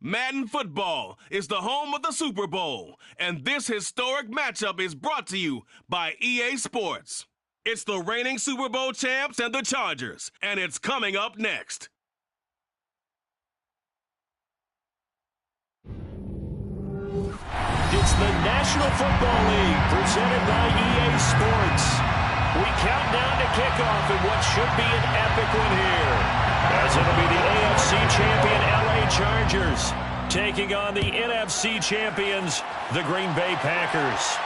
Madden Football is the home of the Super Bowl, and this historic matchup is brought to you by EA Sports. It's the reigning Super Bowl champs and the Chargers, and it's coming up next. It's the National Football League presented by EA Sports. We count down to kickoff in what should be an epic one here, as it'll be the AFC champion LA Chargers taking on the NFC champions, the Green Bay Packers.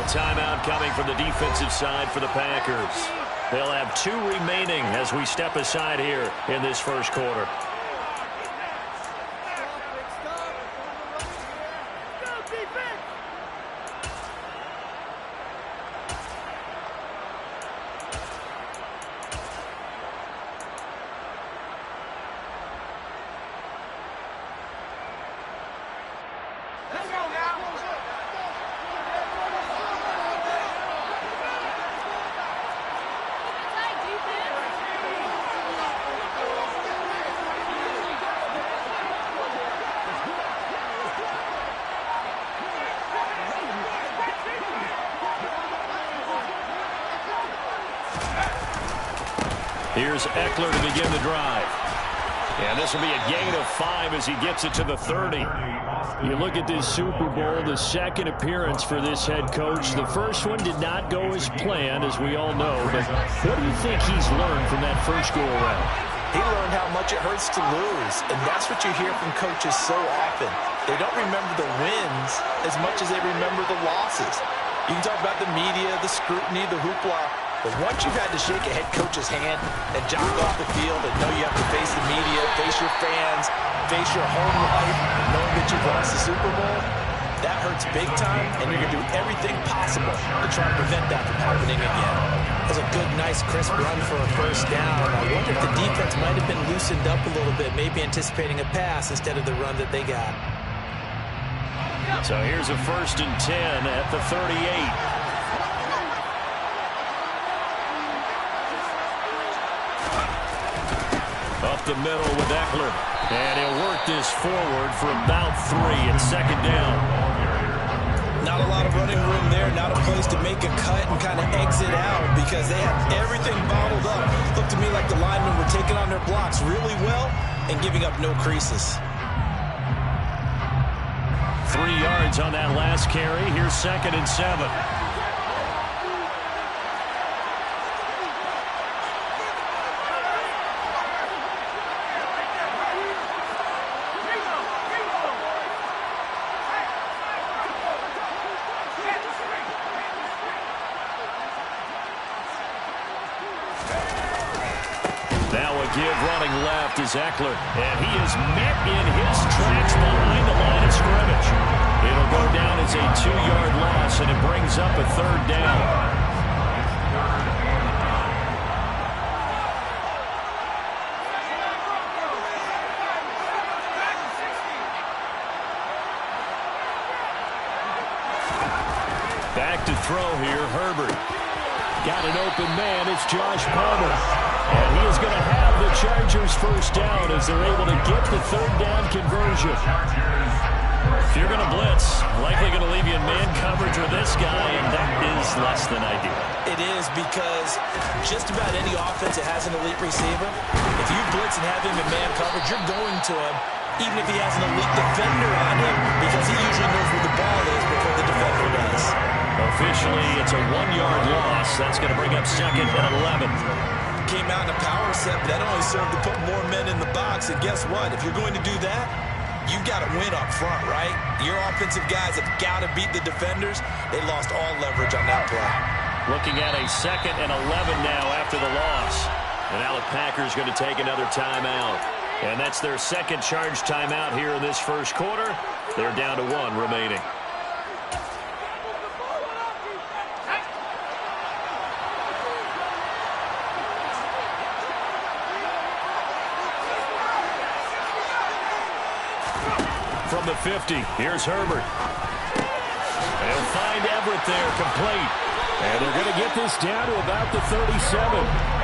Timeout coming from the defensive side for the Packers. They'll have 2 remaining as we step aside here in this first quarter. Here's Eckler to begin the drive. And this will be a gain of 5 as he gets it to the 30. You look at this Super Bowl, the second appearance for this head coach. The first one did not go as planned, as we all know. But what do you think he's learned from that first go-around? He learned how much it hurts to lose, and that's what you hear from coaches so often. They don't remember the wins as much as they remember the losses. You can talk about the media, the scrutiny, the hoopla, but once you've had to shake a head coach's hand and jog off the field and know you have to face the media, face your fans, face your home life, knowing that you've lost the Super Bowl, that hurts big time, and you're going to do everything possible to try to prevent that from happening again. It was a good, nice, crisp run for a first down. I wonder if the defense might have been loosened up a little bit, maybe anticipating a pass instead of the run that they got. So here's a 1st and 10 at the 38. Up the middle with Eckler. And he'll work this forward for about 3 at 2nd down. Not a lot of running room there. Not a place to make a cut and kind of exit out because they had everything bottled up. Looked to me like the linemen were taking on their blocks really well and giving up no creases. 3 yards on that last carry. Here's 2nd and 7. Is Eckler, and he is met in his tracks behind the line of scrimmage. It'll go down as a 2-yard loss, and it brings up a 3rd down. Back to throw here, Herbert. Got an open man, it's Josh Palmer. And he is going to have the Chargers first down as they're able to get the 3rd down conversion. If you're going to blitz, likely going to leave you in man coverage with this guy, and that is less than ideal. It is because just about any offense that has an elite receiver, if you blitz and have him in man coverage, you're going to him, even if he has an elite defender on him, because he usually knows where the ball is before the defender does. Officially, it's a 1-yard loss. That's going to bring up 2nd and 11. Came out in a power set, but that only served to put more men in the box. And guess what? If you're going to do that, you've got to win up front, right? Your offensive guys have got to beat the defenders. They lost all leverage on that play. Looking at a 2nd and 11 now after the loss. And now the Packers going to take another timeout. And that's their second charge timeout here in this first quarter. They're down to 1 remaining. From the 50, here's Herbert. They'll find Everett there, complete. And they're going to get this down to about the 37.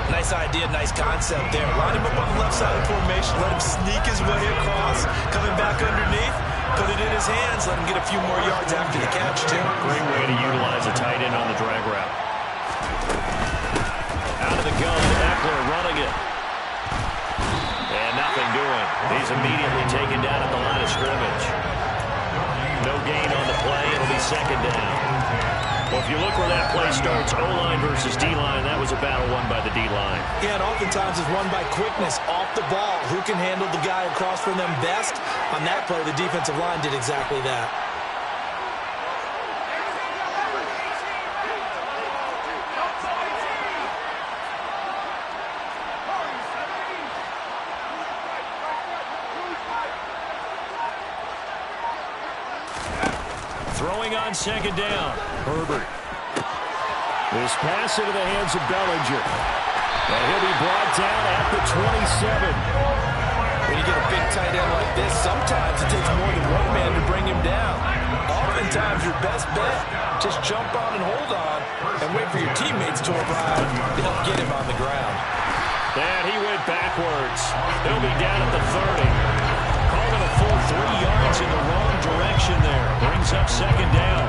Nice idea, nice concept there. Line him up on the left side of the formation. Let him sneak his way across. Coming back underneath. Put it in his hands. Let him get a few more yards after the catch, too. Great way to utilize a tight end on the drag route. Out of the gun, Eckler running it. And nothing doing. He's immediately taken down at the line of scrimmage. No gain on the play. It'll be second down. Well, if you look where that play starts, O-line versus D-line, that was a battle won by the D-line. Yeah, and oftentimes it's won by quickness off the ball. Who can handle the guy across from them best? On that play, the defensive line did exactly that. Throwing on second down, Herbert. This pass into the hands of Bellinger. And he'll be brought down at the 27. When you get a big tight end like this, sometimes it takes more than one man to bring him down. Oftentimes, your best bet, just jump on and hold on and wait for your teammates to arrive to help get him on the ground. And he went backwards. He'll be down at the 30. Called it a full 3 yards in the wrong direction there. Brings up second down.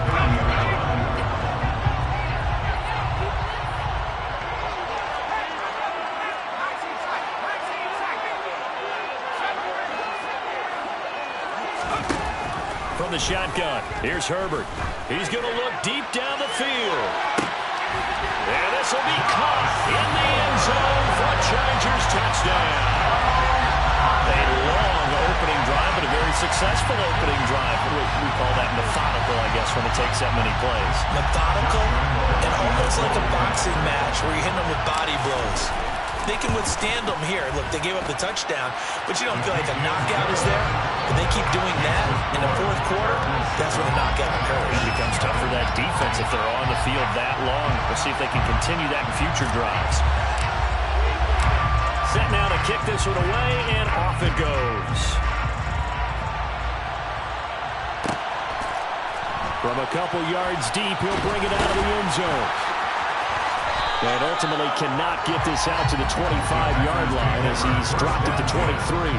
From the shotgun, here's Herbert. He's going to look deep down the field. And this will be caught in the end zone for a Chargers touchdown. A long opening drive, but a very successful opening drive. We call that methodical, I guess, when it takes that many plays. Methodical and almost like a boxing match where you hit them with body blows. They can withstand them here. Look, they gave up the touchdown, but you don't feel like a knockout is there. When they keep doing that in the fourth quarter, that's when the knockout occurs. It becomes tough for that defense if they're on the field that long. We'll see if they can continue that in future drives. Set now to kick this one away, and off it goes. From a couple yards deep, he'll bring it out of the end zone. And ultimately cannot get this out to the 25-yard line as he's dropped it to 23.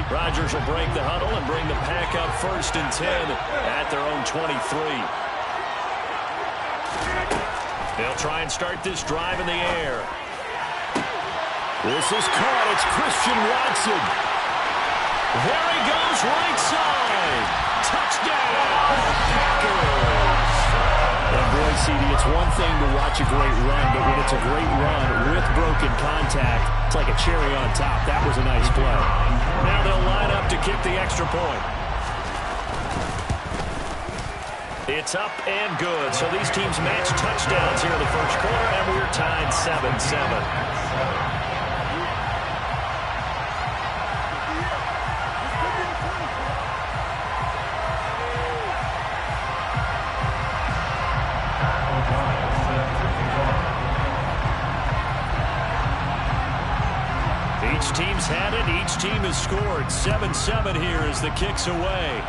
Rodgers will break the huddle and bring the pack up 1st and 10 at their own 23. They'll try and start this drive in the air. This is caught. It's Christian Watson. There he goes, right side. Touchdown, Packers. And boy, CD, it's one thing to watch a great run, but when it's a great run with broken contact, it's like a cherry on top. That was a nice play. Now they'll line up to kick the extra point. It's up and good. So these teams match touchdowns here in the first quarter, and we're tied 7-7. Each team's had it. Each team has scored. 7-7 here as the kick's away.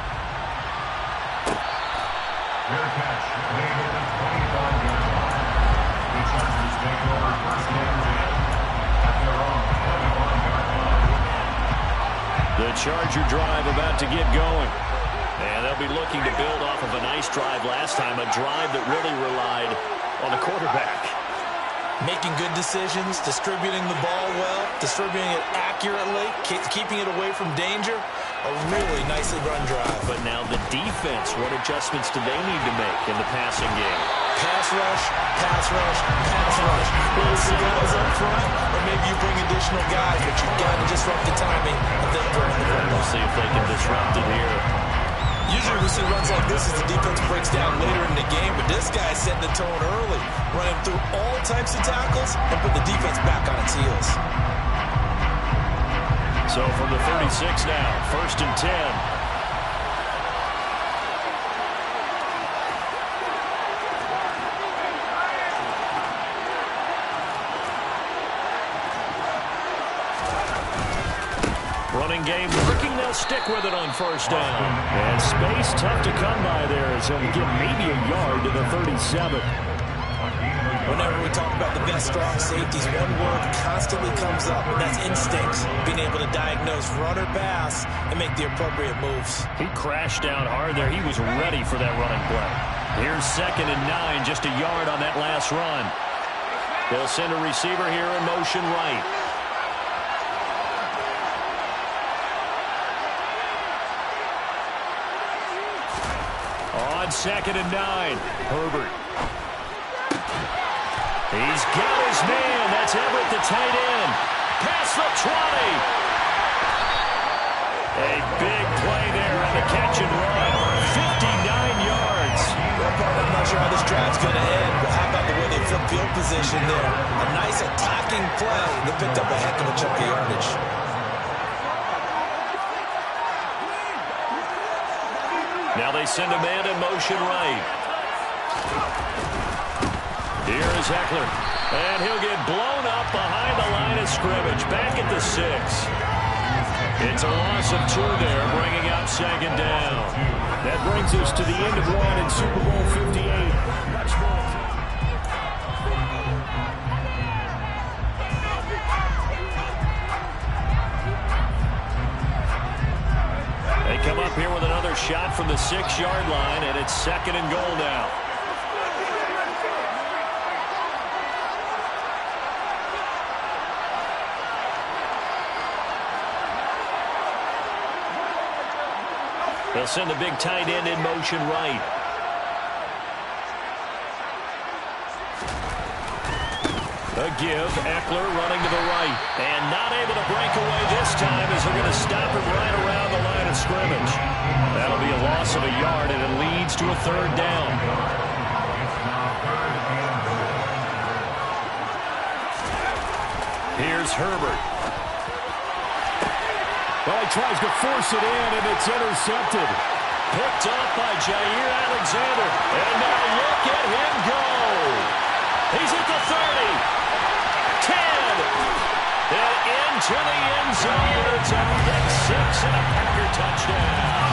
The Charger drive about to get going. And they'll be looking to build off of a nice drive last time, a drive that really relied on the quarterback. Making good decisions, distributing the ball well, distributing it accurately, keeping it away from danger. A really nicely run drive. But now the defense, what adjustments do they need to make in the passing game? Pass rush, pass rush, pass rush. Both guys up front, or maybe you bring additional guys, but you've got to disrupt the timing of them throwing the football. We'll see if they can disrupt it here. Usually we see runs like this as the defense breaks down later in the game, but this guy setting the tone early, running through all types of tackles and put the defense back on its heels. So from the 36 now, 1st and 10. Running game working, they'll stick with it on 1st down. And space tough to come by there as he'll get maybe a yard to the 37. Whenever we talk about the best strong safeties, one word constantly comes up, and that's instincts. Being able to diagnose run or pass and make the appropriate moves. He crashed down hard there. He was ready for that running play. Here's 2nd and 9, just a yard on that last run. They'll send a receiver here in motion right. On 2nd and 9, Herbert. He's got his man. That's Everett, the tight end. Past the 20. A big play there on the catch and run. 59 yards. I'm not sure how this drive's going to end, but how about the way they flip field position there? A nice attacking play. They picked up a heck of a chunk of yardage. Now they send a man in motion right. Here is Ekeler. And he'll get blown up behind the line of scrimmage. Back at the 6. It's a loss of 2 there, bringing up 2nd down. That brings us to the end of one in Super Bowl 58. Much more. They come up here with another shot from the 6-yard line, and it's 2nd and goal now. They'll send the big tight end in motion right. A give, Ekeler running to the right. And not able to break away this time as they're going to stop him right around the line of scrimmage. That'll be a loss of a yard, and it leads to a 3rd down. Here's Herbert. Well, he tries to force it in, and it's intercepted. Picked up by Jair Alexander. And now look at him go. He's at the 30. 10. And into the end zone. It's a pick 6 and a Packer touchdown.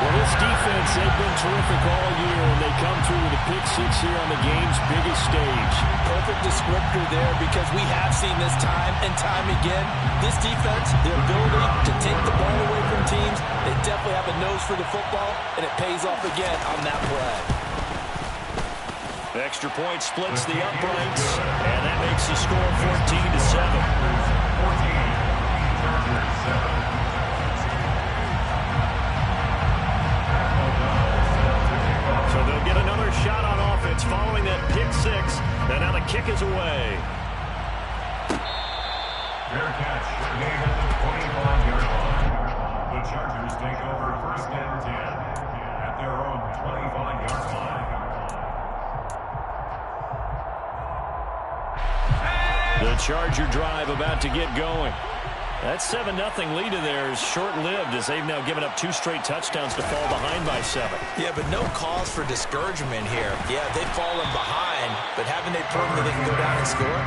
Well, this defense, they've been terrific all year, and they come through with a pick 6 here on the game's biggest stage. Perfect descriptor there, because we have seen this time and time again. This defense, their ability to take the ball away from teams, they definitely have a nose for the football, and it pays off again on that play. Extra point splits the uprights, and that makes the score 14-7. So they'll get another shot on offense following that pick 6, and now the kick is away. Fair catch, made at the 25-yard line. The Chargers take over 1st and 10 at their own 25-yard line. The Charger drive about to get going. That 7-0 lead of theirs short-lived as they've now given up 2 straight touchdowns to fall behind by 7. Yeah, but no cause for discouragement here. Yeah, they've fallen behind, but haven't they proven that they can go down and score?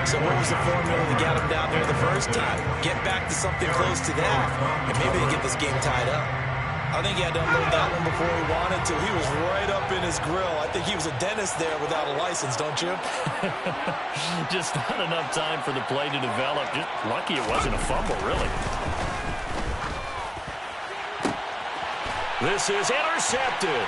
So what was the formula to get them down there the first time? Get back to something close to that, and maybe they get this game tied up. I think he had to unload that one before he wanted to. He was right up in his grill. I think he was a dentist there without a license, don't you? Just not enough time for the play to develop. Just lucky it wasn't a fumble, really. This is intercepted.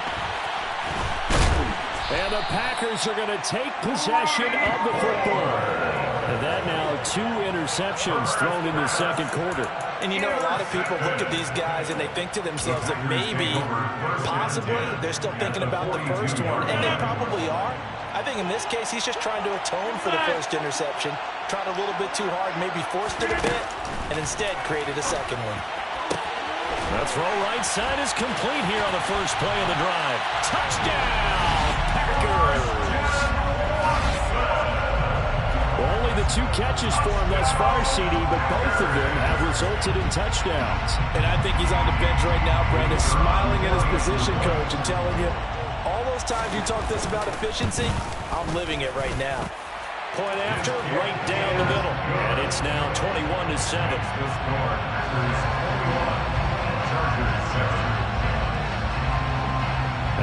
And the Packers are going to take possession of the football. And that now 2 interceptions thrown in the second quarter. And you know, a lot of people look at these guys and they think to themselves that maybe, possibly, they're still thinking about the first one, and they probably are. I think in this case, he's just trying to atone for the first interception, tried a little bit too hard, maybe forced it a bit, and instead created a second one. The throw right side is complete here on the first play of the drive. Touchdown, Packers! Only the 2 catches for him thus far, CD, but both of them have resulted in touchdowns. And I think he's on the bench right now, Brandon, smiling at his position coach and telling him, all those times you talked to us about efficiency, I'm living it right now. Point after, right down the middle. And it's now 21-7.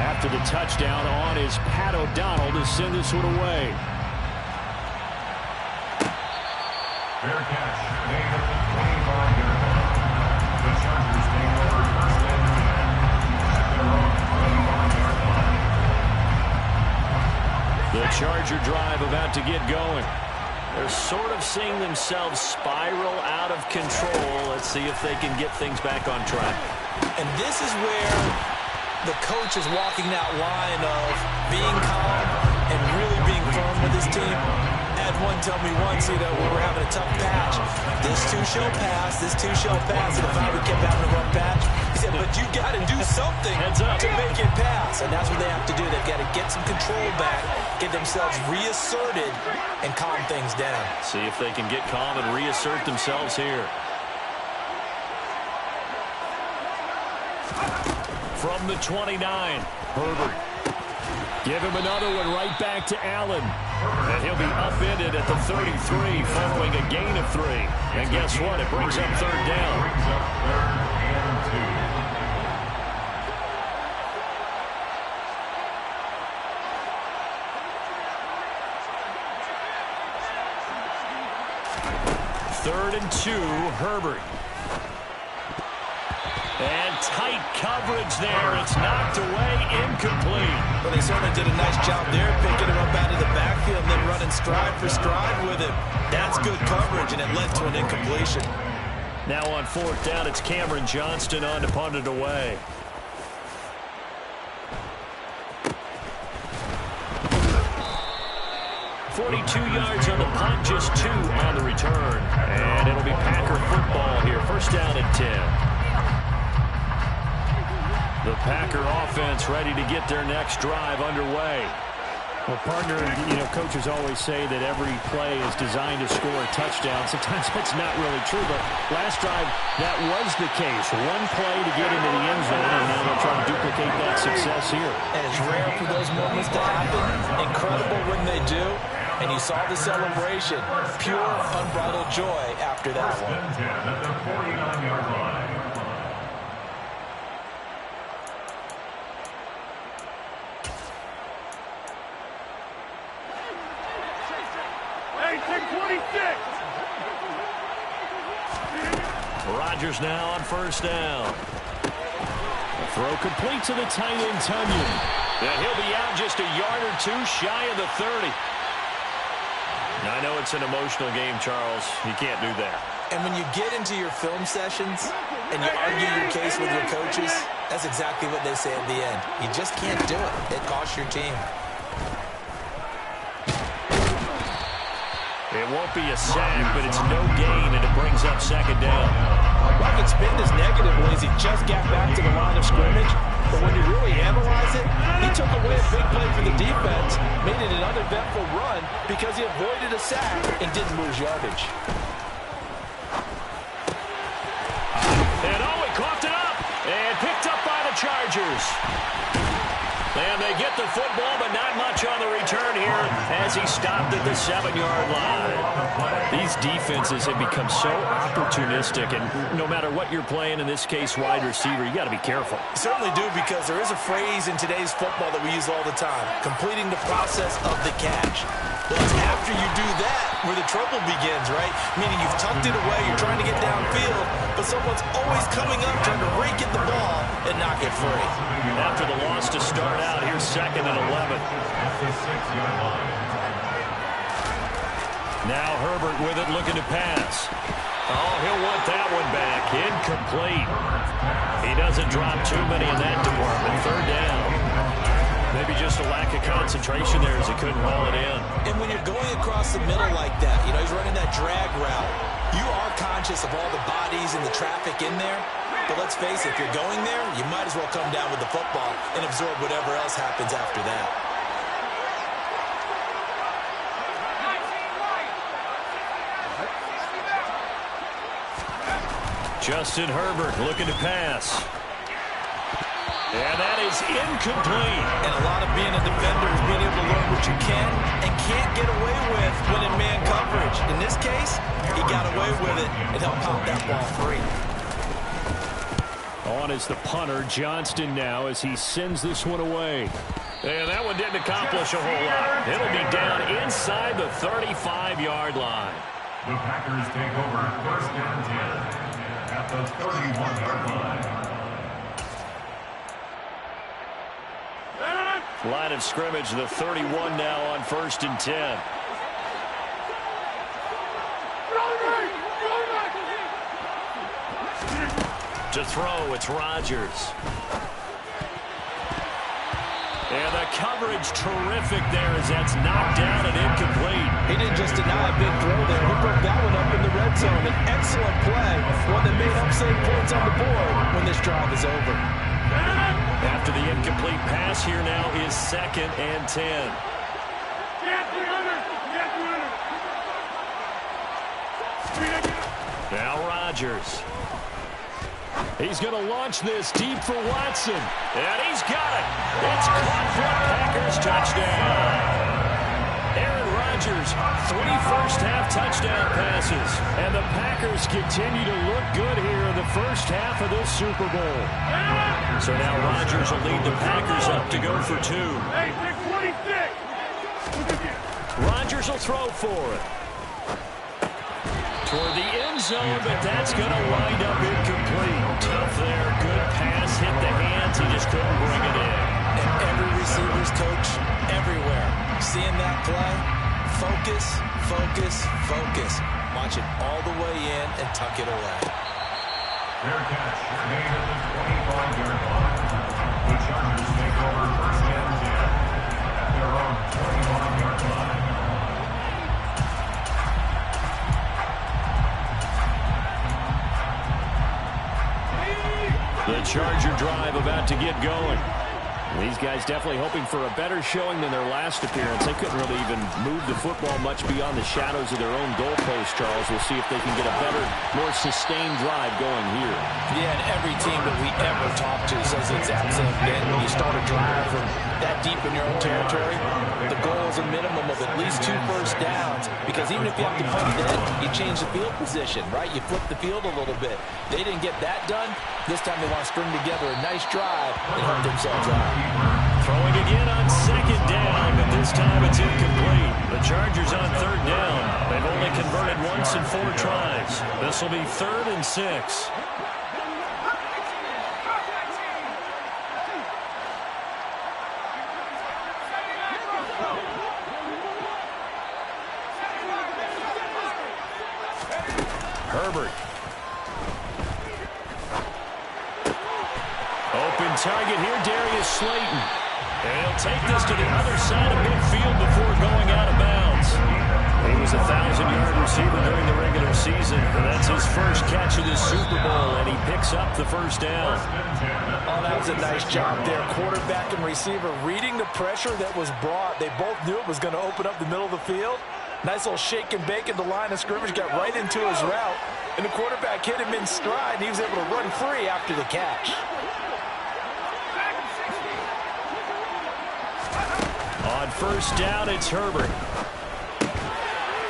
After the touchdown on is Pat O'Donnell to send this one away. Fair catch. They hit the 25-yard line. The Chargers take over first and 10 at their own 25-yard line. The Charger drive about to get going. They're sort of seeing themselves spiral out of control. Let's see if they can get things back on track. And this is where the coach is walking that line of being calm and really being firm with his team. I had one tell me once, we were having a tough patch. This too shall pass, this too shall pass. And if I kept having a rough patch, he said, but you got to do something to make it pass. And that's what they have to do. They've got to get some control back, get themselves reasserted, and calm things down. See if they can get calm and reassert themselves here. From the 29, Herbert. Give him another one right back to Allen. And he'll be upended at the 33 following a gain of 3. And guess what? It brings up third down. Brings up third and 2. Third and 2, Herbert. And tight coverage there. It's knocked away, incomplete. Well, they certainly did a nice job there, picking him up out of the backfield and then running stride for stride with him. That's good coverage, and it led to an incompletion. Now on fourth down, it's Cameron Johnston on to punt it away. .42 yards on the punt, just 2 on the return. And it'll be Packer football here. First down and 10. The Packer offense ready to get their next drive underway. Well, partner, coaches always say that every play is designed to score a touchdown. Sometimes that's not really true, but last drive, that was the case. One play to get into the end zone, and now they'll try to duplicate that success here. And it's rare for those moments to happen. Incredible when they do. And you saw the celebration. Pure, unbridled joy after that one.10 at the 49-yard line. Rodgers now on first down. Throw complete to the tight end, Tunyon. And he'll be out just a yard or 2 shy of the 30. Now, I know it's an emotional game, Charles. You can't do that. And when you get into your film sessions and you argue your case with your coaches, that's exactly what they say at the end. You just can't do it. It costs your team. It won't be a sack, but it's no gain, and it brings up second down. Well, it's been as negatively as he just got back to the line of scrimmage. But when you really analyze it, he took away a big play for the defense, made it an uneventful run because he avoided a sack and didn't lose yardage. And he coughed it up and picked up by the Chargers. And they get the football, but not much on the return here as he stopped at the 7-yard line. These defenses have become so opportunistic, and no matter what you're playing, in this case wide receiver, you got to be careful. You certainly do, because there is a phrase in today's football that we use all the time, completing the process of the catch. Well, it's after you do that where the trouble begins, right? Meaning you've tucked it away, you're trying to get downfield, but someone's always coming up trying to rake at the ball and knock it free. After the loss to start out, here's second and 11. That's the 6-yard line. Now Herbert with it, looking to pass. Oh, he'll want that one back. Incomplete. He doesn't drop too many in that department. Third down. Maybe just a lack of concentration there as he couldn't haul it in. And when you're going across the middle like that, you know, he's running that drag route, you are conscious of all the bodies and the traffic in there. But let's face it, if you're going there, you might as well come down with the football and absorb whatever else happens after that. Justin Herbert looking to pass. And that is incomplete. And a lot of being a defender is being able to learn what you can and can't get away with when in man coverage. In this case, he got away with it and helped pop that ball free. On is the punter, Johnston now, as he sends this one away. And that one didn't accomplish a whole lot. It'll be down inside the 35-yard line. The Packers take over first and 10 at the 31-yard line. Line of scrimmage, the 31 now on first and 10. To throw, it's Rodgers. And the coverage terrific there as that's knocked down and incomplete. He didn't just deny a big throw there. He broke that one up in the red zone. An excellent play. One that may help save points on the board when this drive is over. After the incomplete pass, here now is second and 10. Now Rodgers. He's going to launch this deep for Watson. And he's got it. It's caught for a Packers touchdown. Aaron Rodgers, 3 first-half touchdown passes. And the Packers continue to look good here in the first half of this Super Bowl. So now Rodgers will lead the Packers up to go for 2. Rodgers will throw for it. Toward the end zone, but that's going to wind up incomplete. Tough there. Good pass. Hit the hands. He just couldn't bring it in. And every receiver's coach everywhere. Seeing that play, focus, focus, focus. Watch it all the way in and tuck it away. Fair catch made at the 25-yard line. The Chargers take over first and 10 at their own 21-yard line. The Charger drive about to get going. These guys definitely hoping for a better showing than their last appearance. They couldn't really even move the football much beyond the shadows of their own goalpost, Charles. We'll see if they can get a better, more sustained drive going here. Yeah, and every team that we ever talk to says the exact same thing. When you start a drive from that deep in your own territory, the goal is a minimum of at least 2 first downs, because even if you have to punt it in, you change the field position, right? You flip the field a little bit. They didn't get that done. This time they want to string together a nice drive and help themselves out. Throwing again on second down, but this time it's incomplete. The Chargers on third down. They've only converted once in 4 tries. This will be 3rd and 6. Herbert. Open target here, Darius Slayton. And he'll take this to the other side of midfield before going out of bounds. He was a 1,000-yard receiver during the regular season. And that's his first catch of the Super Bowl, and he picks up the first down. Oh, that was a nice job there. Quarterback and receiver reading the pressure that was brought. They both knew it was going to open up the middle of the field. Nice little shake and bake at the line of scrimmage, got right into his route. And the quarterback hit him in stride, and he was able to run free after the catch. On first down, it's Herbert.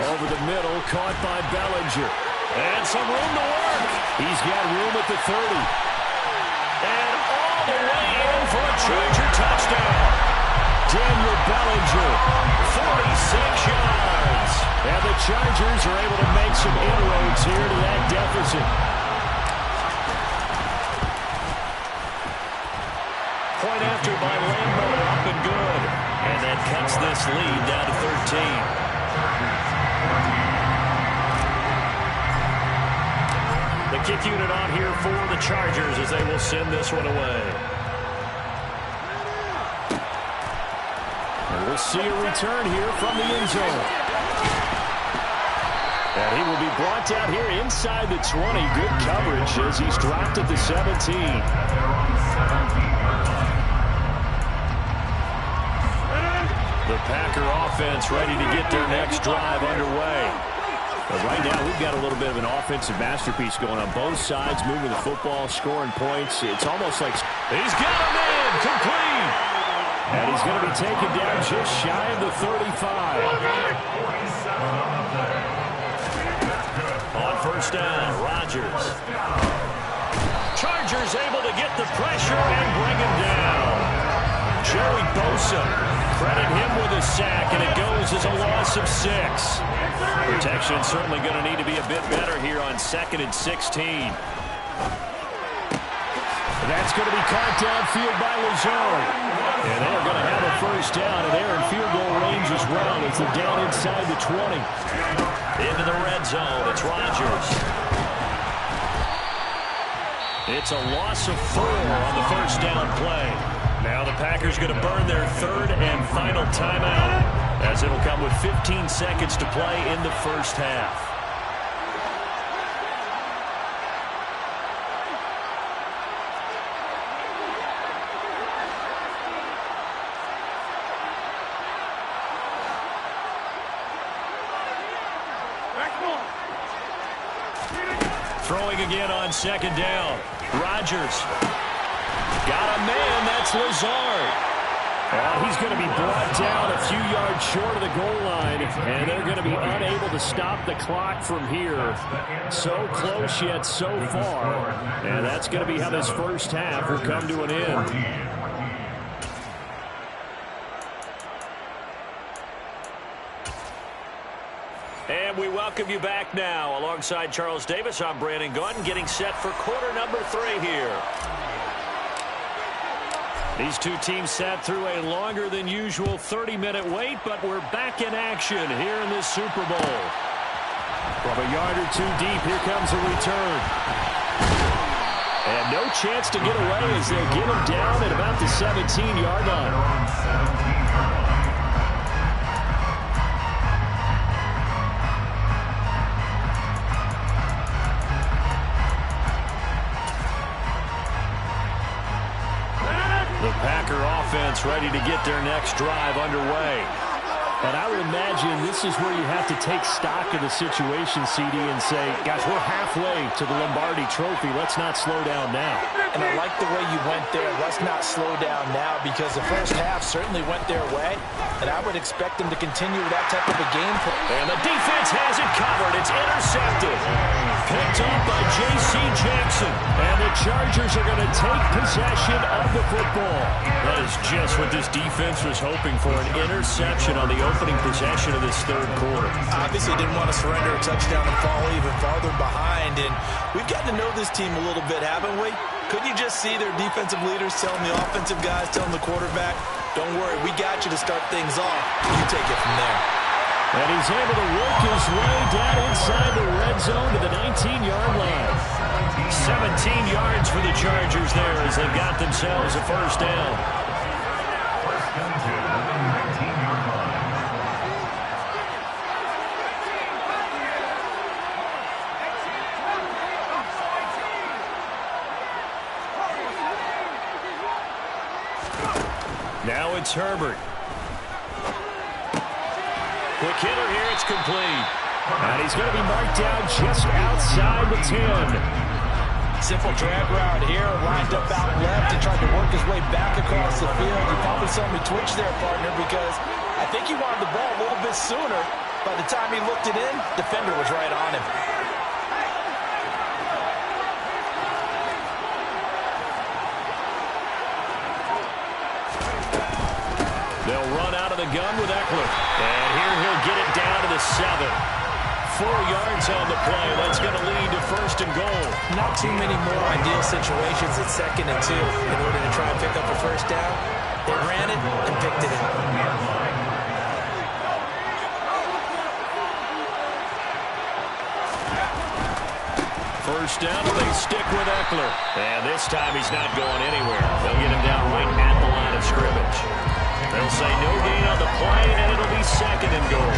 Over the middle, caught by Bellinger. And some room to work. He's got room at the 30. And all the way in for a Charger touchdown. Daniel Bellinger, 46 yards. And the Chargers are able to make some inroads here to that deficit. Point after by Lambo, up and good. And that cuts this lead down to 13. kick unit on here for the Chargers as they will send this one away. And we'll see a return here from the end zone. And he will be brought down here inside the 20. Good coverage as he's dropped at the 17. The Packer offense ready to get their next drive underway. But right now, we've got a little bit of an offensive masterpiece going on both sides, moving the football, scoring points. It's almost like he's got a man complete. And he's going to be taken down just shy of the 35. On first down, Rodgers. Chargers able to get the pressure and bring him down. Joey Bosa, credit him with a sack, and it goes as a loss of 6. Protection certainly going to need to be a bit better here on 2nd and 16. That's going to be caught downfield by Lazard. And they're going to have a first down, and they're in field goal range as well as they're down inside the 20. Into the red zone, it's Rodgers. It's a loss of 4 on the first down play. Now the Packers going to burn their 3rd and final timeout as it'll come with 15 seconds to play in the first half. Throwing again on 2nd down. Rodgers. Got a man, that's Lazard. He's going to be brought down a few yards short of the goal line, and they're going to be unable to stop the clock from here. So close yet so far, and that's going to be how this first half will come to an end. And we welcome you back now. Alongside Charles Davis, I'm Brandon Gaudin, getting set for quarter number 3 here. These two teams sat through a longer than usual 30-minute wait, but we're back in action here in this Super Bowl. From a yard or 2 deep, here comes a return. And no chance to get away as they'll get him down at about the 17-yard line. The Packer offense ready to get their next drive underway. And I would imagine this is where you have to take stock of the situation, CD, and say, guys, we're halfway to the Lombardi Trophy. Let's not slow down now. And I like the way you went there. Let's not slow down now, because the first half certainly went their way. And I would expect them to continue that type of a game plan. And the defense has it covered. It's intercepted. Picked up by J.C. Jackson. And the Chargers are going to take possession of the football. That is just what this defense was hoping for, an interception on the opening possession of this third quarter. Obviously didn't want to surrender a touchdown and fall even farther behind. And we've gotten to know this team a little bit, haven't we? Could you just see their defensive leaders telling the offensive guys, telling the quarterback, don't worry, we got you to start things off. You take it from there. And he's able to work his way down inside the red zone to the 19-yard line. 17 yards for the Chargers there as they've got themselves a first down. Now it's Herbert. Quick hitter here, it's complete. And he's going to be marked down just outside the 10. Simple drag route here, lined up out left and tried to work his way back across the field. You probably saw me twitch there, partner, because I think he wanted the ball a little bit sooner. By the time he looked it in, defender was right on him. They'll run out of the gun with Eckler. And here he'll get it down to the 7. 4 yards on the play. That's going to lead to first and goal. Not too many more ideal situations at 2nd and 2 in order to try and pick up a first down. They ran it and picked it up. first down, and they stick with Eckler. And this time he's not going anywhere. They'll get him down right at the line of scrimmage. They'll say no gain on the play, and it'll be second and goal.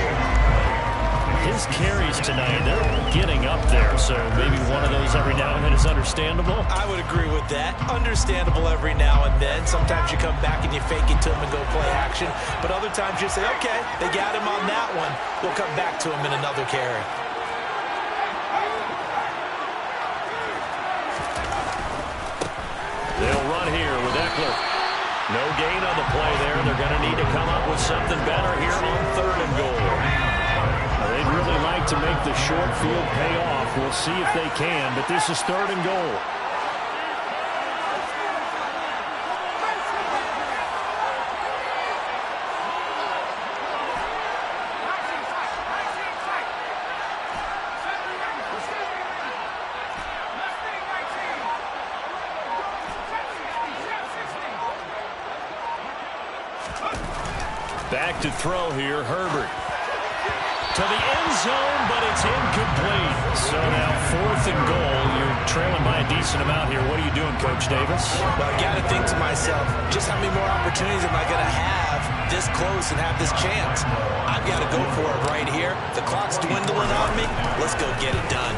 His carries tonight, they're getting up there, so maybe one of those every now and then is understandable. I would agree with that. Understandable every now and then. Sometimes you come back and you fake it to him and go play action. But other times you say, okay, they got him on that one. We'll come back to him in another carry. They'll run here with Eckler. No gain on the play there. They're going to need to come up with something better here on third and goal. They'd really like to make the short field pay off. We'll see if they can, but this is third and goal. Back to throw here, Herbert. To the end zone, but it's incomplete. So now fourth and goal. You're trailing by a decent amount here. What are you doing, Coach Davis? Well, I got to think to myself, just how many more opportunities am I going to have this close and have this chance? I've got to go for it right here. The clock's dwindling on me. Let's go get it done.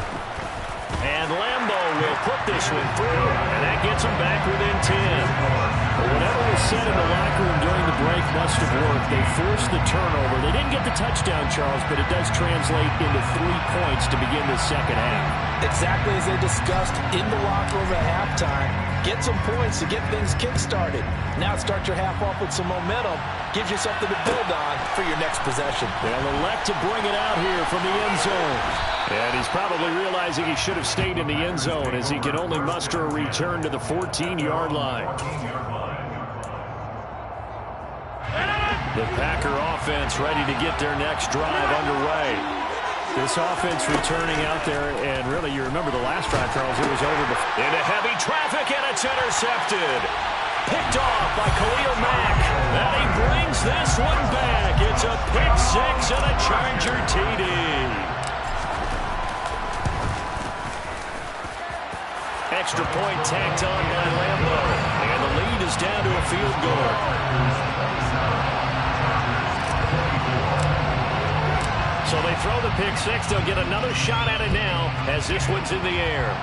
And Lambo will put this one through, and that gets him back within 10. But whatever was said in the locker room during the break must have worked. They forced the turnover. They didn't get the touchdown, Charles, but it does translate into 3 points to begin the second half. Exactly as they discussed in the locker room at halftime. Get some points to get things kick-started. Now start your half off with some momentum. Gives you something to build on for your next possession. They'll elect to bring it out here from the end zone. And he's probably realizing he should have stayed in the end zone as he can only muster a return to the 14-yard line. The Packer offense ready to get their next drive underway. This offense returning out there, and really, you remember the last drive, Charles, it was over before. Into heavy traffic, and it's intercepted. Picked off by Khalil Mack. And he brings this one back. It's a pick six and a Charger TD. Extra point tacked on by Lambo. And the lead is down to a field goal. So they throw the pick six. They'll get another shot at it now as this one's in the air.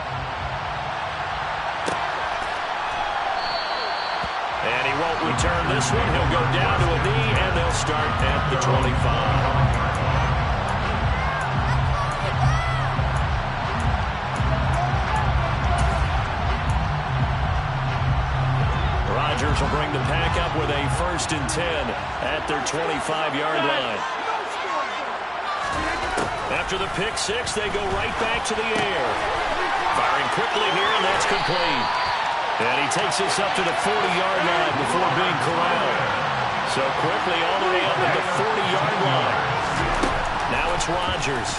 And he won't return this one. He'll go down to a knee, and they'll start at the 25. Rodgers will bring the pack up with a 1st and 10 at their 25-yard line. After the pick six, they go right back to the air. Firing quickly here, and that's complete. And he takes this up to the 40-yard line before being corralled. So quickly all the way up at the 40-yard line. Now it's Rodgers.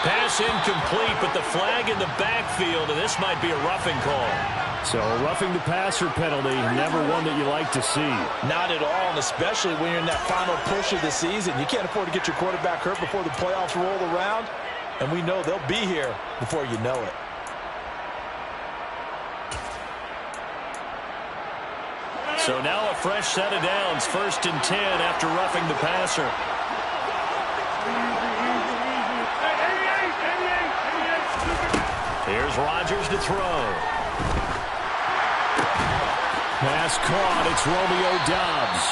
Pass incomplete, but the flag in the backfield, and this might be a roughing call. So a roughing the passer penalty, never one that you like to see. Not at all, and especially when you're in that final push of the season. You can't afford to get your quarterback hurt before the playoffs roll around, and we know they'll be here before you know it. So now a fresh set of downs, 1st and 10 after roughing the passer. Here's Rodgers to throw. Pass caught. It's Romeo Doubs.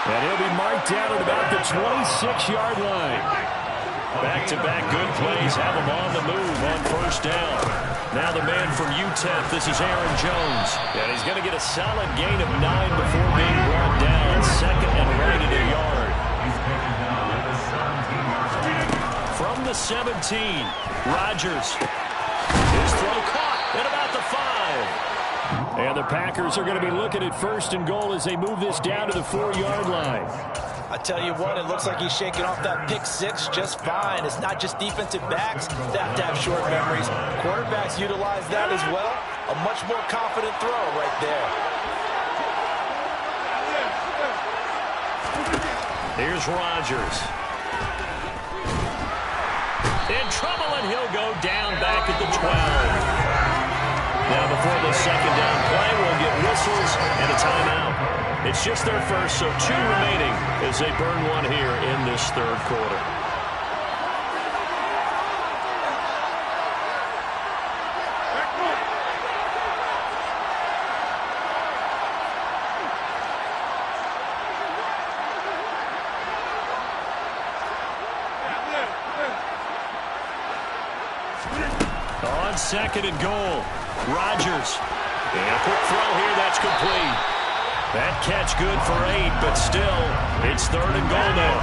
And he'll be marked down at about the 26-yard line. Back-to-back good plays have him on the move on 1st down. Now the man from UTEP, this is Aaron Jones. And he's going to get a solid gain of 9 before being brought down. 2nd and right at a yard. From the 17, Rodgers. His throw caught at about the 5. And the Packers are going to be looking at 1st and goal as they move this down to the 4-yard line. I tell you what, it looks like he's shaking off that pick six just fine. It's not just defensive backs that have short memories. Quarterbacks utilize that as well. A much more confident throw right there. Here's Rodgers. in trouble, and he'll go down back at the 12. Now, before the second down play, we'll get whistles and a timeout. It's just their first, so 2 remaining as they burn one here in this third quarter. On second and goal, Rodgers. And a quick throw here, that's complete. That catch good for 8, but still, it's third and goal now.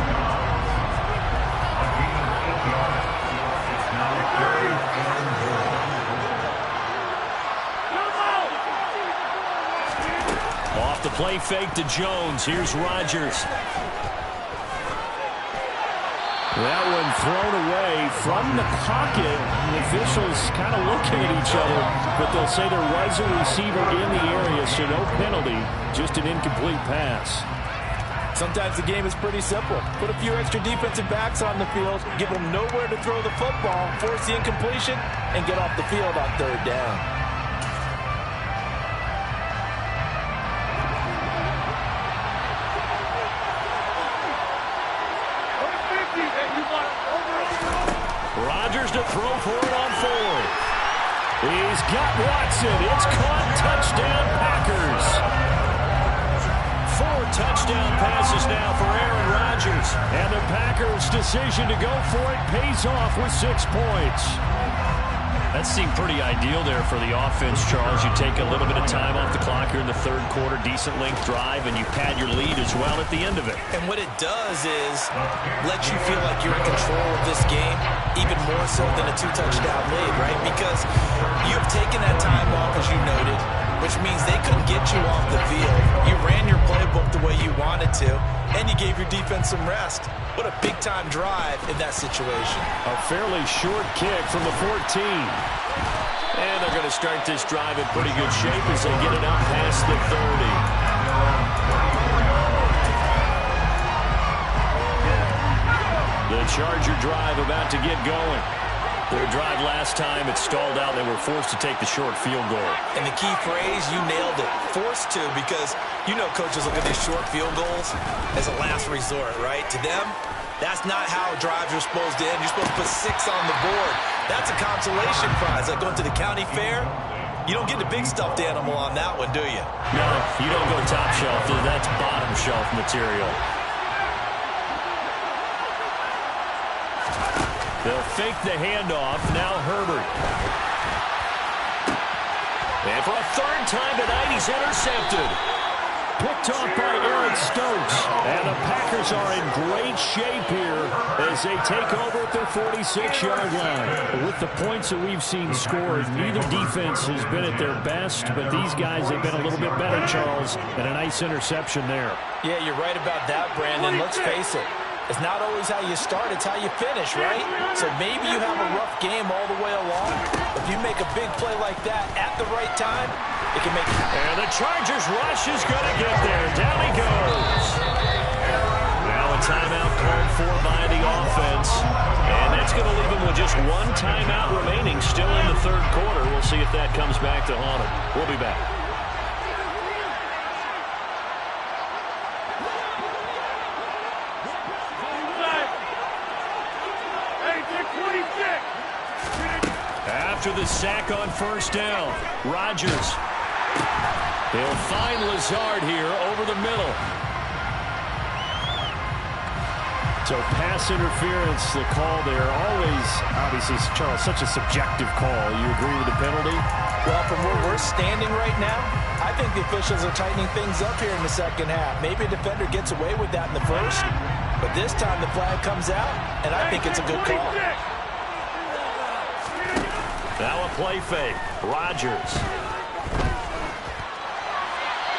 Off the play fake to Jones. Here's Rodgers. That one thrown away from the pocket. The officials kind of looking at each other, but they'll say there was a receiver in the area, so no penalty, just an incomplete pass. Sometimes the game is pretty simple. Put a few extra defensive backs on the field, give them nowhere to throw the football, force the incompletion, and get off the field on third down. Rodgers to throw for it on 4th. He's got Watson. It's caught. Touchdown, Packers. 4 touchdown passes now for Aaron Rodgers. And the Packers' decision to go for it pays off with 6 points. That seemed pretty ideal there for the offense, Charles. You take a little bit of time off the clock here in the third quarter, decent length drive, and you pad your lead as well at the end of it. And what it does is let you feel like you're in control of this game, even more so than a 2-touchdown lead, right? Because you've taken that time off, as you noted, which means they couldn't get you off the field. You ran your playbook the way you wanted to, and you gave your defense some rest. What a big-time drive in that situation. A fairly short kick from the 14. And they're going to start this drive in pretty good shape as they get it up past the 30. The Charger drive about to get going. Their drive last time, it stalled out. They were forced to take the short field goal. And the key phrase, you nailed it, forced to, because you know coaches look at these short field goals as a last resort, right? To them, that's not how drives are supposed to end. You're supposed to put 6 on the board. That's a consolation prize. Like going to the county fair, you don't get the big stuffed animal on that one, do you? No, you don't go top shelf. That's bottom shelf material. They'll fake the handoff. Now Herbert. And for a third time tonight, he's intercepted. Picked off by Eric Stokes. And the Packers are in great shape here as they take over at their 46-yard line. With the points that we've seen scored, neither defense has been at their best, but these guys have been a little bit better, Charles, and a nice interception there. Yeah, you're right about that, Brandon. Let's face it. It's not always how you start, it's how you finish, right? So maybe you have a rough game all the way along. If you make a big play like that at the right time, it can make... And the Chargers rush is going to get there. Down he goes. Now a timeout called for by the offense. And that's going to leave them with just 1 timeout remaining still in the third quarter. We'll see if that comes back to haunt them. We'll be back. After the sack on first down, Rodgers. He'll find Lazard here over the middle. So pass interference, the call there. Always, obviously, Charles, such a subjective call. You agree with the penalty? Well, from where we're standing right now, I think the officials are tightening things up here in the second half. Maybe a defender gets away with that in the first, but this time the flag comes out, and I think it's a good call. Now a play fake. Rodgers.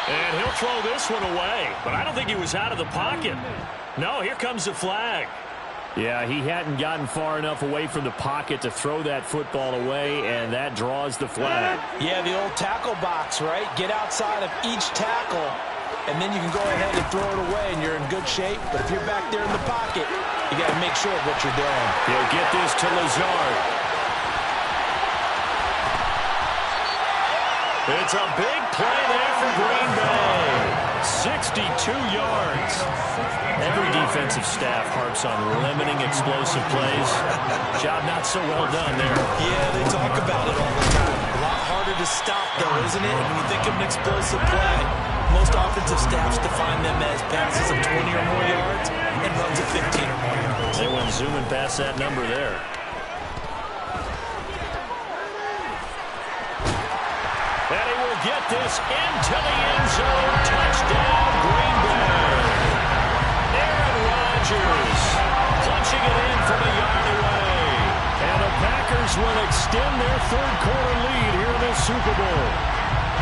And he'll throw this one away. But I don't think he was out of the pocket. No, here comes the flag. Yeah, he hadn't gotten far enough away from the pocket to throw that football away, and that draws the flag. Yeah, the old tackle box, right? Get outside of each tackle and then you can go ahead and throw it away, and you're in good shape. But if you're back there in the pocket, you got to make sure of what you're doing. He'll get this to Lazard. It's a big play there for Green Bay. 62 yards. Every defensive staff harps on limiting explosive plays. Job not so well done there. Yeah, they talk about it all the time. A lot harder to stop, though, isn't it? When you think of an explosive play, most offensive staffs define them as passes of 20 or more yards and runs of 15 or more yards. They went zooming past that number there. And he will get this into the end zone. Touchdown, Green Bay. Aaron Rodgers punching it in from a yard away. And the Packers will extend their third-quarter lead here in the Super Bowl.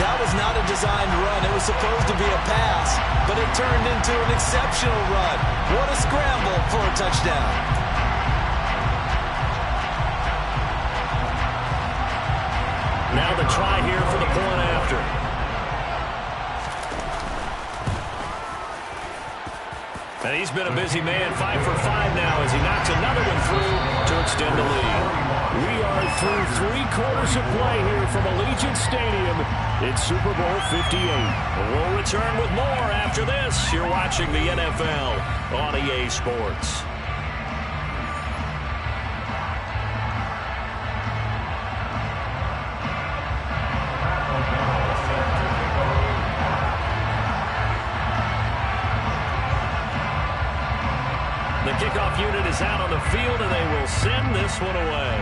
That was not a designed run. It was supposed to be a pass, but it turned into an exceptional run. What a scramble for a touchdown. Now the try here for the point after. And he's been a busy man, 5 for 5 now as he knocks another one through to extend the lead. We are through 3 quarters of play here from Allegiant Stadium. It's Super Bowl 58. We'll return with more after this. You're watching the NFL on EA Sports. The kickoff unit is out on the field, and they will send this one away.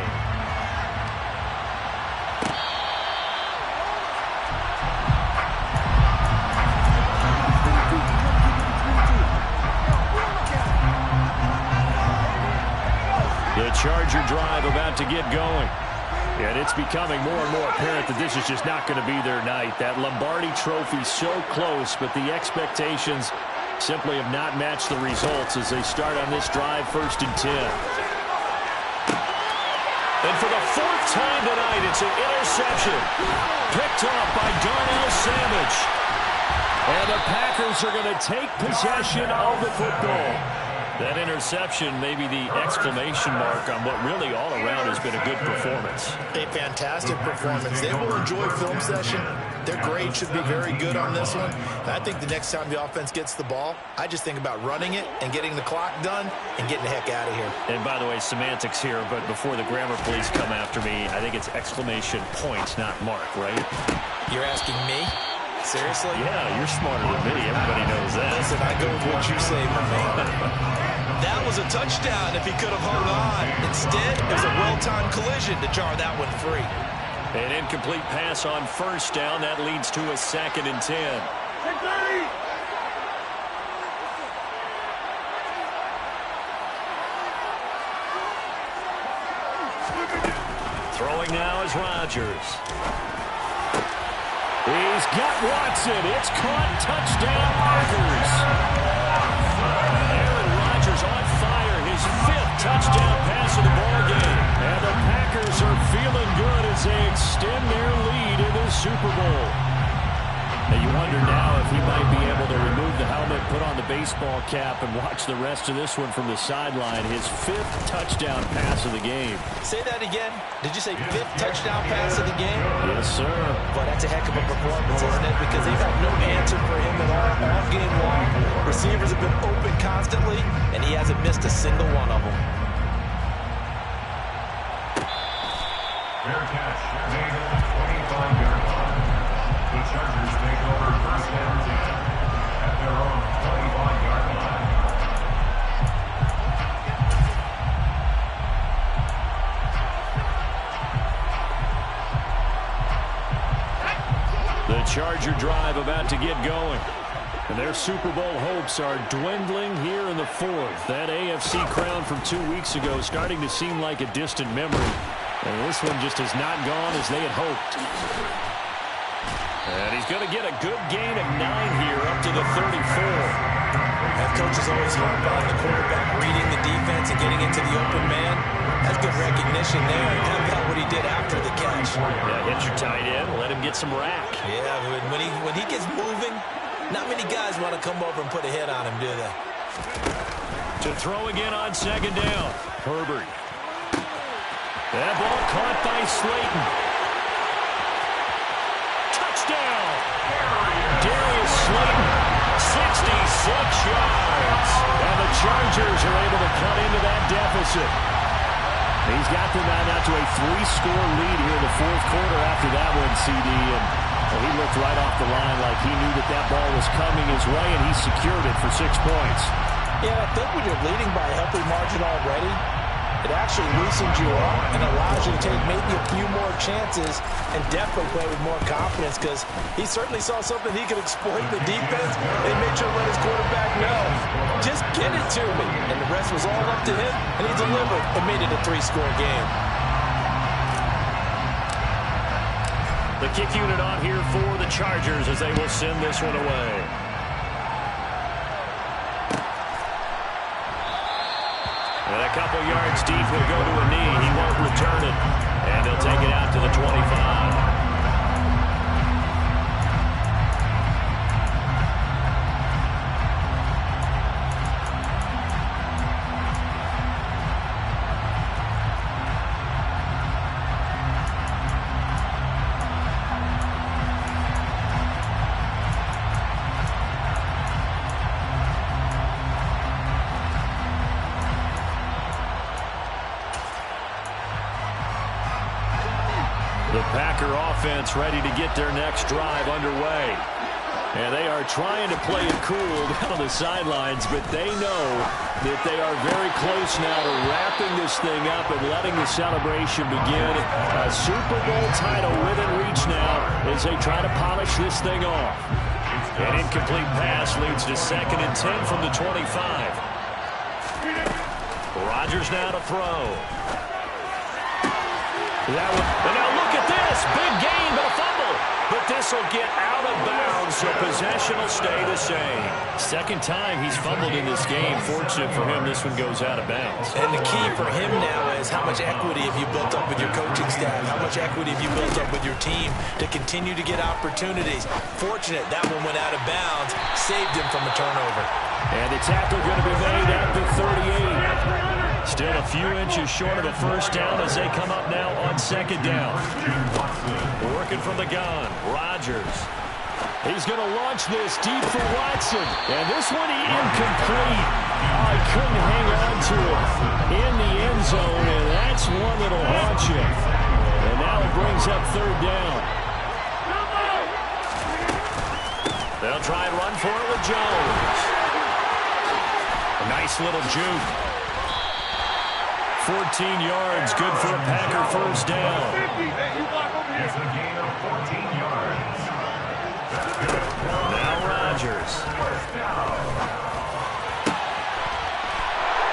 The Charger drive about to get going. And it's becoming more and more apparent that this is just not going to be their night. That Lombardi Trophy so close, but the expectations simply have not matched the results as they start on this drive, 1st and 10. And for the 4th time tonight, it's an interception. Picked up by Darnell Savage. And the Packers are going to take possession of the football. That interception may be the exclamation mark on what really all around has been a good performance. A fantastic performance. They will enjoy film session. Their grade should be very good on this one. And I think the next time the offense gets the ball, I just think about running it and getting the clock done and getting the heck out of here. And by the way, semantics here, but before the grammar police come after me, I think it's exclamation point, not mark, right? You're asking me? Seriously? Yeah, you're smarter than me. Everybody knows that. Listen, I go with what you say, my man. That was a touchdown if he could have hung on. Instead, it was a well-timed collision to jar that one free. An incomplete pass on 1st down. That leads to a 2nd and 10. Throwing now is Rodgers. He's got Watson. It's caught. Touchdown, Packers. Aaron Rodgers on fire. His 5th touchdown pass of the ballgame. And the Packers are feeling good as they extend their lead in the Super Bowl. And you wonder now if he might be able to remove the helmet, put on the baseball cap, and watch the rest of this one from the sideline. His 5th touchdown pass of the game. Say that again. Did you say 5th touchdown pass of the game? Yes, sir. Boy, that's a heck of a performance, isn't it? Because they've had no answer for him at all game long. Receivers have been open constantly, and he hasn't missed a single one of them. Fair catch made at the 25-yard line. The Chargers take over 1st and 10 at their own 25-yard line. The Charger drive about to get going. And their Super Bowl hopes are dwindling here in the 4th. That AFC crown from 2 weeks ago starting to seem like a distant memory. And this one just has not gone as they had hoped. And he's going to get a good gain of 9 here up to the 34. That coach is always harp on the quarterback reading the defense and getting into the open man. That's good recognition there. And how about what he did after the catch? Yeah, hit your tight end, let him get some rack. Yeah, when he gets moving, Not many guys want to come over and put a hit on him, do they? To throw again on second down. Herbert. That ball caught by Slayton. Touchdown! Darius Slayton, 66 yards. And the Chargers are able to cut into that deficit. He's got them out to a 3-score lead here in the fourth quarter after that one, CD. And he looked right off the line like he knew that ball was coming his way, and he secured it for 6 points. Yeah, I think when you're leading by a healthy margin already, it actually loosens you up and allows you to take maybe a few more chances and definitely play with more confidence, because he certainly saw something he could exploit the defense and made sure to let his quarterback know, just get it to me. And the rest was all up to him, and he delivered and made it a 3-score game. The kick unit on here for the Chargers as they will send this one away. And a couple yards deep, he'll go to a knee. He won't return it. And they'll take it out to the 25. The Packer offense ready to get their next drive underway. And they are trying to play it cool down on the sidelines, but they know that they are very close now to wrapping this thing up and letting the celebration begin. A Super Bowl title within reach now as they try to polish this thing off. An incomplete pass leads to 2nd and 10 from the 25. Rodgers now to throw. And now look at this. Big gain, but a fumble. But this will get out of bounds, so possession will stay the same. Second time he's fumbled in this game. Fortunate for him, this one goes out of bounds. And the key for him now is how much equity have you built up with your coaching staff? How much equity have you built up with your team to continue to get opportunities? Fortunate that one went out of bounds, saved him from a turnover. And the tackle going to be made at the 38. Still a few inches short of a first down as they come up now on second down. Working from the gun, Rodgers. He's going to launch this deep for Watson. And this one incomplete. Oh, he couldn't hang on to it in the end zone, and that's one that'll haunt you. And now it brings up third down. They'll try and run for it with Jones. A nice little juke. 14 yards, good for a Packer first down. It's a gain of 14 yards. Now Rodgers.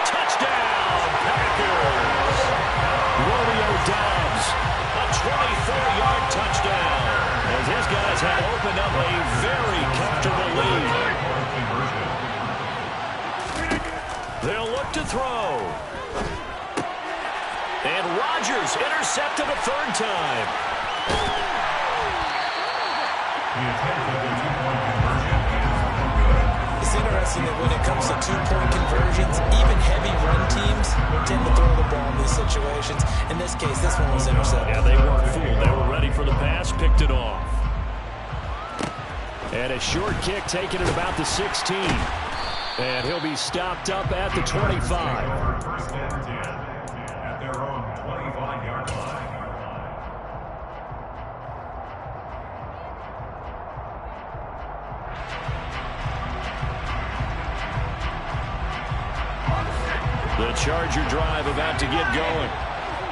Touchdown, Packers. Romeo Doubs, a 24-yard touchdown. As his guys have opened up a very comfortable lead. They'll look to throw. And Rodgers intercepted a third time. It's interesting that when it comes to two-point conversions, even heavy run teams tend to throw the ball in these situations. In this case, this one was intercepted. Yeah, they weren't fooled. They were ready for the pass, picked it off. And a short kick taken at about the 16. And he'll be stopped up at the 25. First and 10. Their own 25-yard line. The Charger drive about to get going.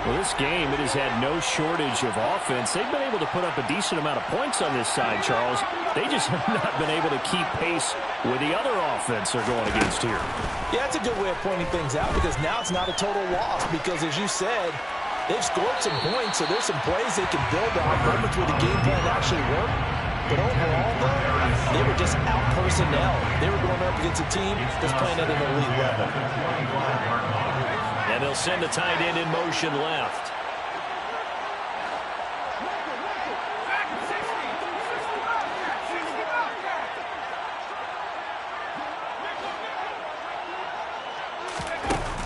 Well, this game, it has had no shortage of offense. They've been able to put up a decent amount of points on this side, Charles. They just have not been able to keep pace with the other offense they're going against here. Yeah, that's a good way of pointing things out, because now it's not a total loss, because as you said, they've scored some points, so there's some plays they can build on, moments where the game plan actually worked. But overall, though, they were just out personnel. They were going up against a team that's playing at an elite level. And they'll send the tight end in motion left.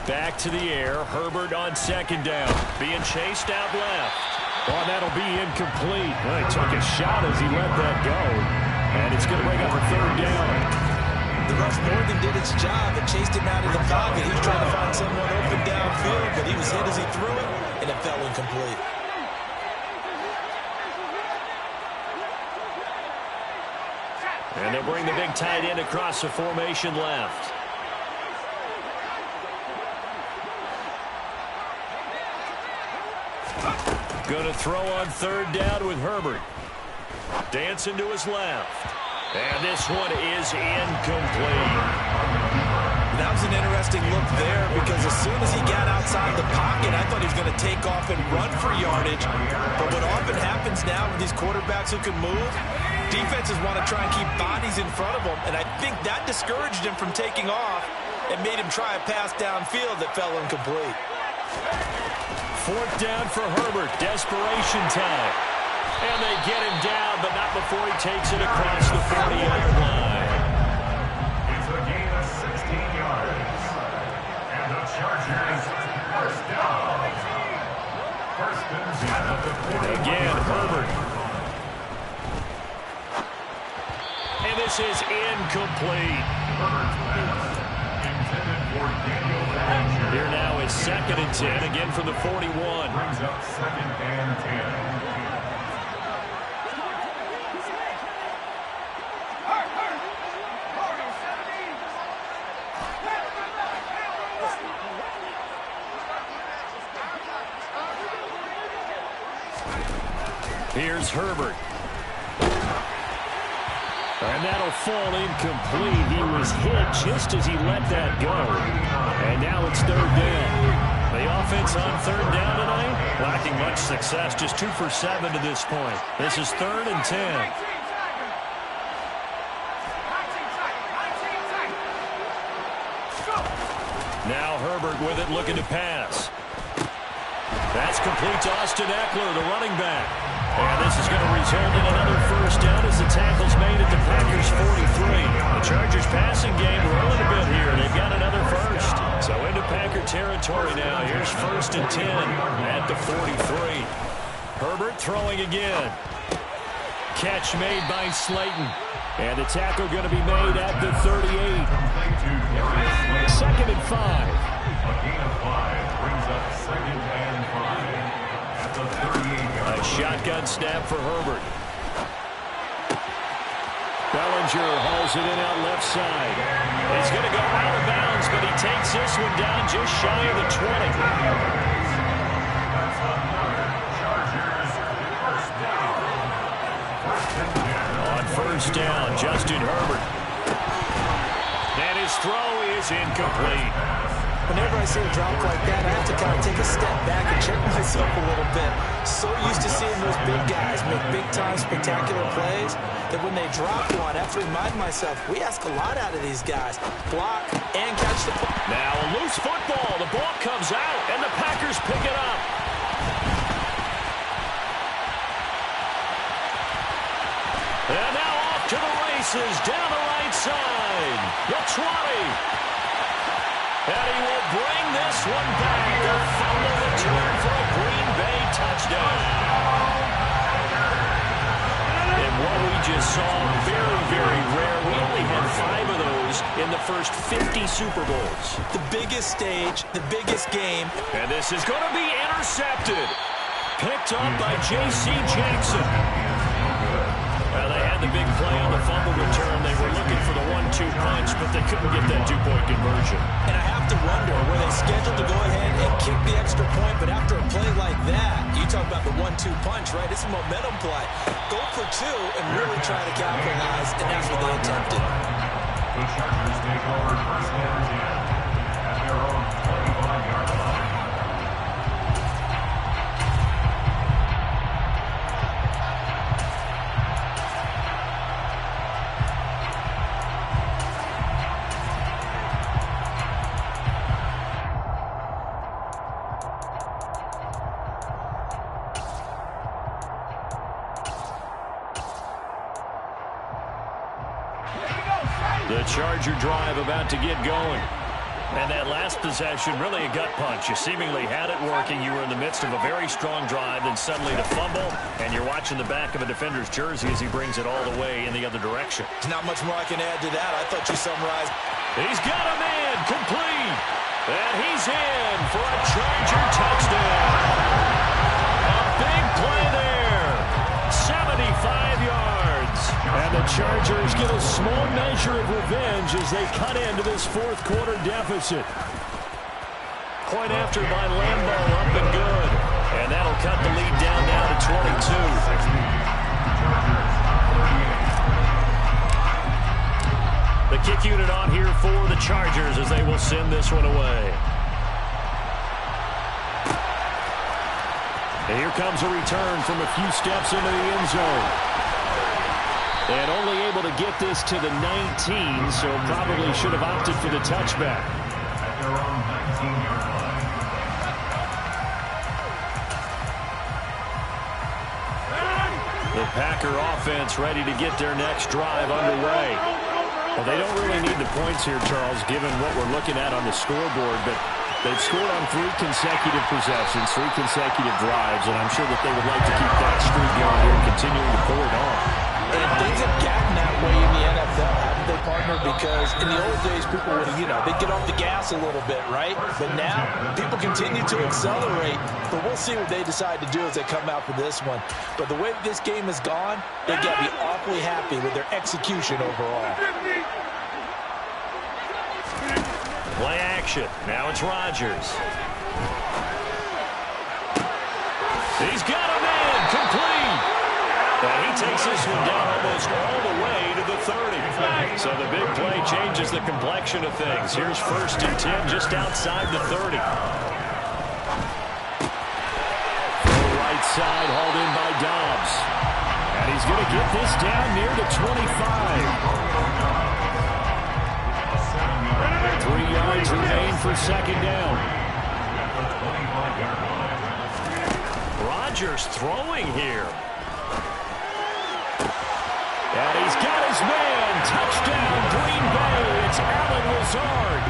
back to the air. Herbert on second down. Being chased out left. Oh, that'll be incomplete. Well, he took a shot as he let that go. And it's going to bring up a third down. The rush more than did its job. It chased him out of the pocket. He was trying to find someone open downfield, but he was hit as he threw it, and it fell incomplete. And they'll bring the big tight end across the formation left. Going to throw on third down with Herbert. Dancing to his left. And this one is incomplete. That was an interesting look there because as soon as he got outside the pocket, I thought he was going to take off and run for yardage. But what often happens now with these quarterbacks who can move, defenses want to try and keep bodies in front of them. And I think that discouraged him from taking off and made him try a pass downfield that fell incomplete. Fourth down for Herbert. Desperation time. And they get him down, but not before he takes it across the 40-yard line. It's a gain of 16 yards. And the Chargers first down. First and 10 at the 40. Again, Herbert. And this is incomplete. Herbert's pass intended for Daniel Bellinger. Here now is 2nd and 10, again from the 41. Brings up 2nd and 10. Here's Herbert. And that'll fall incomplete. He was hit just as he let that go. And now it's third down. The offense on third down tonight, lacking much success. Just 2 for 7 to this point. This is 3rd and 10. Now Herbert with it, looking to pass. That's complete to Austin Eckler, the running back. And this is going to result in another first down as the tackle's made at the Packers' 43. The Chargers passing game rolling a bit here. They've got another first. So into Packer territory now. Here's 1st and 10 at the 43. Herbert throwing again. Catch made by Slayton. And the tackle going to be made at the 38. 2nd and 5. A gain of 5 brings up 2nd and 5 at the 38-yard line. A shotgun snap for Herbert. Bellinger hauls it in out left side. He's going to go out of bounds, but he takes this one down just shy of the 20. That's another Chargers first down. 1st and 10. On first down, Justin Herbert. And his throw is incomplete. Whenever I see a drop like that, I have to kind of take a step back and check myself a little bit. So used to seeing those big guys make big-time spectacular plays that when they drop one, I have to remind myself, we ask a lot out of these guys. Block and catch the ball. Now a loose football. The ball comes out, and the Packers pick it up. And now off to the races down the right side. The 20. And he will bring this one back. A fumble return for a Green Bay touchdown. And what we just saw, very, very rare. We only had 5 of those in the first 50 Super Bowls. The biggest stage, the biggest game. And this is going to be intercepted. Picked up by J.C. Jackson. Well, they had the big play on the fumble return. They were looking for the 1-2 punch, but they couldn't get that 2-point conversion. And I have to wonder, were they scheduled to go ahead and kick the extra point? But after a play like that, you talk about the 1-2 punch, right? It's a momentum play. Go for 2 and really try to capitalize, and that's what they attempted. The Chargers take over 1st and 10 at their own 25-yard line. The Charger drive about to get going. And that last possession, really a gut punch. You seemingly had it working. You were in the midst of a very strong drive, then suddenly to fumble, and you're watching the back of a defender's jersey as he brings it all the way in the other direction. There's not much more I can add to that. I thought you summarized. He's got a man complete. And he's in for a Charger touchdown. A big play there. 75 yards. And the Chargers get a small measure of revenge as they cut into this fourth quarter deficit. Point after by Lambo, up and good. And that'll cut the lead down now to 22. The kick unit on here for the Chargers as they will send this one away. And here comes a return from a few steps into the end zone. And only able to get this to the 19, so probably should have opted for the touchback. At their own 19-yard line. The Packer offense ready to get their next drive underway. Well, they don't really need the points here, Charles, given what we're looking at on the scoreboard, but they've scored on 3 consecutive possessions, 3 consecutive drives, and I'm sure that they would like to keep that streak going here and continuing to pull it on. And things have gotten that way in the NFL, haven't they, partner? Because in the old days, people would, they'd get off the gas a little bit, right? But now, people continue to accelerate. But we'll see what they decide to do as they come out for this one. But the way this game has gone, they've got to be awfully happy with their execution overall. Play action. Now it's Rodgers. He's got a man complete. And he takes this one down almost all the way to the 30. So the big play changes the complexion of things. Here's 1st and 10 just outside the 30. From the right side, hauled in by Dobbs. And he's going to get this down near the 25. 3 yards remain for 2nd down. Rodgers throwing here. And he's got his man. Touchdown, Green Bay. It's Allen Lazard.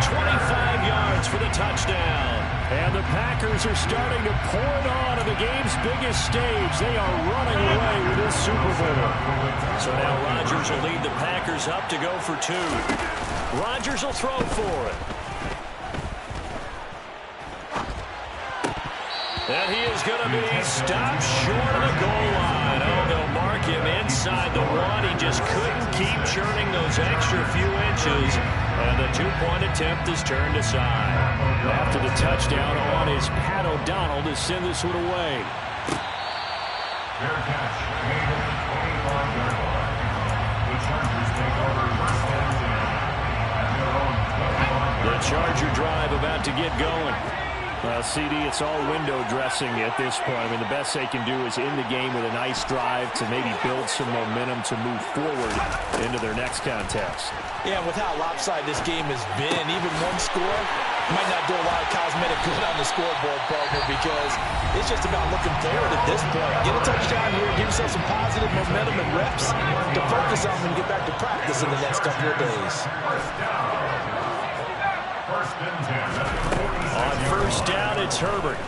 25 yards for the touchdown. And the Packers are starting to pour it on the game's biggest stage. They are running away with this Super Bowl. So now Rodgers will lead the Packers up to go for 2. Rodgers will throw for it. And he is going to be stopped short of the goal line. Oh, they'll mark him inside the 1. He just couldn't keep churning those extra few inches. And the 2-point attempt is turned aside. After the touchdown on is Pat O'Donnell to send this one away. Fair catch made at the 25-yard line. The Chargers take over 1st and 10 at their own 25-yard line. The Charger drive about to get going. Well, CD, it's all window dressing at this point. I mean, the best they can do is end the game with a nice drive to maybe build some momentum to move forward into their next contest. Yeah, with how lopsided this game has been, even one score might not do a lot of cosmetic good on the scoreboard, partner, because it's just about looking forward at this point. Get a touchdown here, give yourself some positive momentum and reps to focus on when you get back to practice in the next couple of days. First and 10. On 1st down, it's Herbert.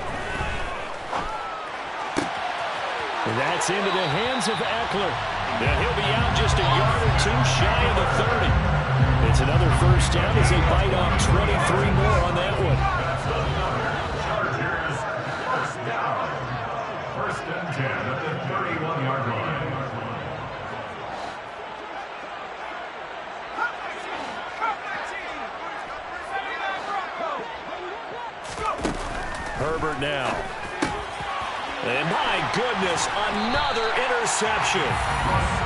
And that's into the hands of Eckler. And he'll be out just a yard or 2 shy of the 30. It's another 1st down as they bite off 23 more on that one. Chargers, 1st down. 1st and 10 at the 31-yard line. Herbert now. And my goodness, another interception.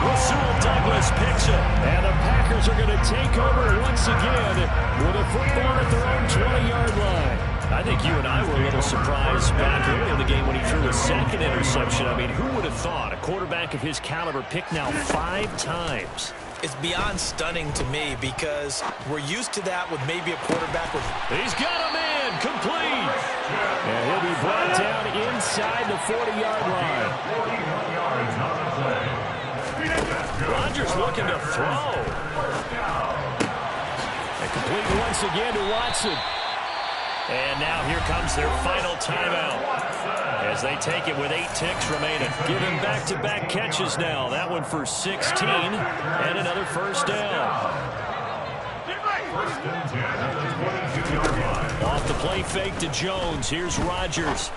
Rasul Douglas picks it. And the Packers are going to take over once again with a football at their own 20-yard line. I think you and I were a little surprised back early in the game when he threw a 2nd interception. I mean, who would have thought a quarterback of his caliber picked now 5 times? It's beyond stunning to me because we're used to that with maybe a quarterback with... He's got a man complete. And he'll be brought down inside the 40-yard line. 41 yards on the play. Rodgers looking to throw. And Complete once again to Watson. And now here comes their final timeout as they take it with 8 ticks remaining. Giving back-to-back catches now. That one for 16 and another first down. First and 10 at the 22-yard line. Off the play fake to Jones. Here's Rodgers.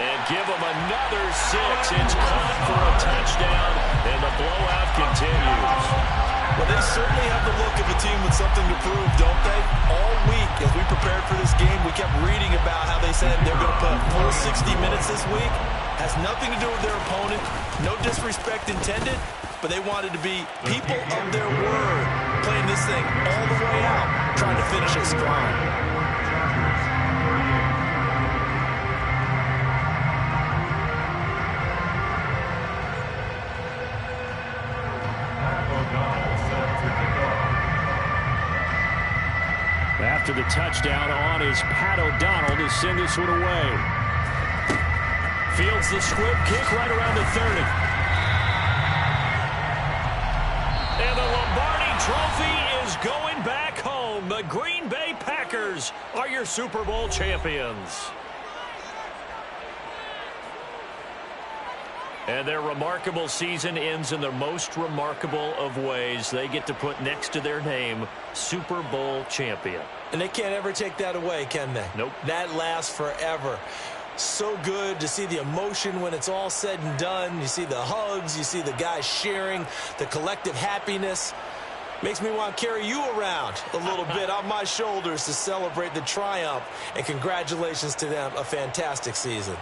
And give him another 6. It's caught for a touchdown, and the blowout continues. Well, they certainly have the look of a team with something to prove, don't they? All week, as we prepared for this game, we kept reading about how they said they're going to put full 60 minutes this week. Has nothing to do with their opponent. No disrespect intended, but they wanted to be people of their word, playing this thing all the way out, trying to finish it strong. After the touchdown on is Pat O'Donnell to send this one away. Fields the squib kick right around the 30. And the Lombardi Trophy is going back home. The Green Bay Packers are your Super Bowl champions. And their remarkable season ends in the most remarkable of ways. They get to put next to their name, Super Bowl champion. And they can't ever take that away, can they? Nope. That lasts forever. So good to see the emotion when it's all said and done. You see the hugs, you see the guys sharing, the collective happiness. Makes me want to carry you around a little bit on my shoulders to celebrate the triumph. And congratulations to them, a fantastic season.